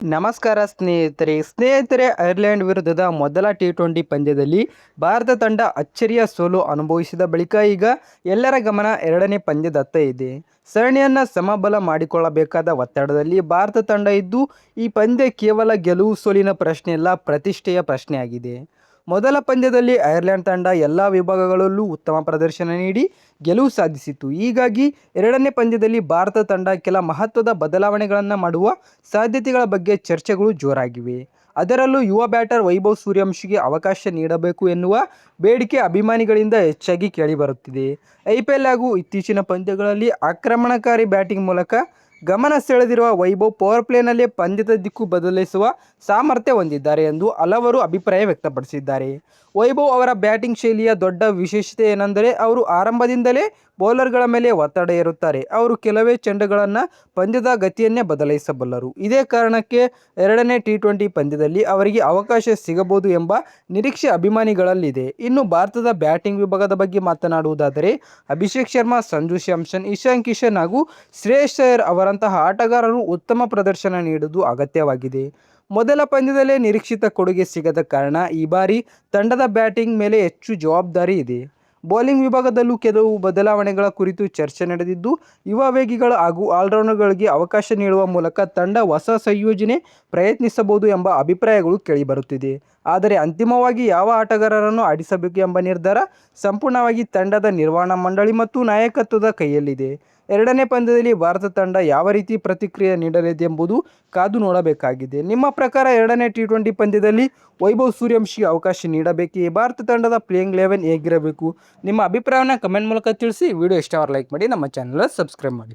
ನಮಸ್ಕಾರ ಸ್ನೇಹಿತರೆ ಐರ್ಲೆಂಡ್ ವಿರುದ್ಧದ ಮೊದಲ T20 ಪಂದ್ಯದಲ್ಲಿ ಭಾರತ ತಂಡ ಅಚ್ಚರಿಯ ಸೋಲು ಅನುಭವಿಸಿದ ಬಳಿಕ ಈಗ ಎಲ್ಲರ ಗಮನ ಎರಡನೇ ಪಂದ್ಯದತ್ತ ಇದೆ. ಸರಣಿಯನ್ನು ಸಮಬಲ ಮಾಡಿಕೊಳ್ಳಬೇಕಾದ ಒತ್ತಡದಲ್ಲಿ ಭಾರತ ತಂಡ ಇದ್ದು, ಈ ಪಂದ್ಯ ಕೇವಲ ಗೆಲುವು ಸೋಲಿನ ಪ್ರಶ್ನೆಯಲ್ಲ, ಪ್ರತಿಷ್ಠೆಯ ಪ್ರಶ್ನೆಯಾಗಿದೆ. ಮೊದಲ ಪಂದ್ಯದಲ್ಲಿ ಐರ್ಲೆಂಡ್ ತಂಡ ಎಲ್ಲ ವಿಭಾಗಗಳಲ್ಲೂ ಉತ್ತಮ ಪ್ರದರ್ಶನ ನೀಡಿ ಗೆಲುವು ಸಾಧಿಸಿತು. ಹೀಗಾಗಿ ಎರಡನೇ ಪಂದ್ಯದಲ್ಲಿ ಭಾರತ ತಂಡ ಕೆಲ ಮಹತ್ವದ ಬದಲಾವಣೆಗಳನ್ನು ಮಾಡುವ ಸಾಧ್ಯತೆಗಳ ಬಗ್ಗೆ ಚರ್ಚೆಗಳು ಜೋರಾಗಿವೆ. ಅದರಲ್ಲೂ ಯುವ ಬ್ಯಾಟರ್ ವೈಭವ್ ಸೂರ್ಯವಂಶಿಗೆ ಅವಕಾಶ ನೀಡಬೇಕು ಎನ್ನುವ ಬೇಡಿಕೆ ಅಭಿಮಾನಿಗಳಿಂದ ಹೆಚ್ಚಾಗಿ ಕೇಳಿಬರುತ್ತಿದೆ. IPL ಹಾಗೂ ಇತ್ತೀಚಿನ ಪಂದ್ಯಗಳಲ್ಲಿ ಆಕ್ರಮಣಕಾರಿ ಬ್ಯಾಟಿಂಗ್ ಮೂಲಕ ಗಮನ ಸೆಳೆದಿರುವ ವೈಭವ್ ಪವರ್ ಪ್ಲೇನಲ್ಲೇ ಪಂದ್ಯದ ದಿಕ್ಕು ಬದಲಿಸುವ ಸಾಮರ್ಥ್ಯ ಹೊಂದಿದ್ದಾರೆ ಎಂದು ಹಲವರು ಅಭಿಪ್ರಾಯ ವ್ಯಕ್ತಪಡಿಸಿದ್ದಾರೆ. ವೈಭವ್ ಅವರ ಬ್ಯಾಟಿಂಗ್ ಶೈಲಿಯ ದೊಡ್ಡ ವಿಶೇಷತೆ ಏನೆಂದರೆ ಅವರು ಆರಂಭದಿಂದಲೇ ಬೌಲರ್ಗಳ ಮೇಲೆ ಒತ್ತಡ ಹೇರುತ್ತಾರೆ. ಅವರು ಕೆಲವೇ ಚೆಂಡುಗಳನ್ನು ಪಂದ್ಯದ ಗತಿಯನ್ನೇ ಬದಲಾಯಿಸಬಲ್ಲರು. ಇದೇ ಕಾರಣಕ್ಕೆ ಎರಡನೇ T20 ಪಂದ್ಯದಲ್ಲಿ ಅವರಿಗೆ ಅವಕಾಶ ಸಿಗಬಹುದು ಎಂಬ ನಿರೀಕ್ಷೆ ಅಭಿಮಾನಿಗಳಲ್ಲಿದೆ. ಇನ್ನು ಭಾರತದ ಬ್ಯಾಟಿಂಗ್ ವಿಭಾಗದ ಬಗ್ಗೆ ಮಾತನಾಡುವುದಾದರೆ ಅಭಿಷೇಕ್ ಶರ್ಮಾ, ಸಂಜು ಸ್ಯಾಮ್ಸನ್, ಇಶಾನ್ ಕಿಶನ್ ಹಾಗೂ ಶ್ರೇಯಸ್ ಅಯ್ಯರ್ ಅವರಂತಹ ಆಟಗಾರರು ಉತ್ತಮ ಪ್ರದರ್ಶನ ನೀಡುವುದು ಅಗತ್ಯವಾಗಿದೆ. ಮೊದಲ ಪಂದ್ಯದಲ್ಲೇ ನಿರೀಕ್ಷಿತ ಕೊಡುಗೆ ಸಿಗದ ಕಾರಣ ಈ ಬಾರಿ ತಂಡದ ಬ್ಯಾಟಿಂಗ್ ಮೇಲೆ ಹೆಚ್ಚು ಜವಾಬ್ದಾರಿ ಇದೆ. ಬೌಲಿಂಗ್ ವಿಭಾಗದಲ್ಲೂ ಕೆಲವು ಬದಲಾವಣೆಗಳ ಕುರಿತು ಚರ್ಚೆ ನಡೆದಿದ್ದು, ಯುವ ವೇಗಿಗಳು ಹಾಗೂ ಆಲ್ರೌಂಡರ್ಗಳಿಗೆ ಅವಕಾಶ ನೀಡುವ ಮೂಲಕ ತಂಡ ಹೊಸ ಸಂಯೋಜನೆ ಪ್ರಯತ್ನಿಸಬಹುದು ಎಂಬ ಅಭಿಪ್ರಾಯಗಳು ಕೇಳಿಬರುತ್ತಿದೆ. ಆದರೆ ಅಂತಿಮವಾಗಿ ಯಾವ ಆಟಗಾರರನ್ನು ಆಡಿಸಬೇಕು ಎಂಬ ನಿರ್ಧಾರ ಸಂಪೂರ್ಣವಾಗಿ ತಂಡದ ನಿರ್ವಹಣಾ ಮಂಡಳಿ ಮತ್ತು ನಾಯಕತ್ವದ ಕೈಯಲ್ಲಿದೆ. ಎರಡನೇ ಪಂದ್ಯದಲ್ಲಿ ಭಾರತ ತಂಡ ಯಾವ ರೀತಿ ಪ್ರತಿಕ್ರಿಯೆ ನೀಡಲಿದೆ ಎಂಬುದು ಕಾದು ನೋಡಬೇಕಾಗಿದೆ. ನಿಮ್ಮ ಪ್ರಕಾರ ಎರಡನೇ T20 ಪಂದ್ಯದಲ್ಲಿ ವೈಭವ್ ಸೂರ್ಯವಂಶಿಗೆ ಅವಕಾಶ ನೀಡಬೇಕೇ? ಭಾರತ ತಂಡದ ಪ್ಲೇಯಿಂಗ್ 11 ಹೇಗಿರಬೇಕು? ನಿಮ್ಮ ಅಭಿಪ್ರಾಯವನ್ನು ಕಮೆಂಟ್ ಮೂಲಕ ತಿಳಿಸಿ. ವಿಡಿಯೋ ಇಷ್ಟವಾದರೆ ಲೈಕ್ ಮಾಡಿ, ನಮ್ಮ ಚಾನಲ್ ಸಬ್ಸ್ಕ್ರೈಬ್ ಮಾಡಿ.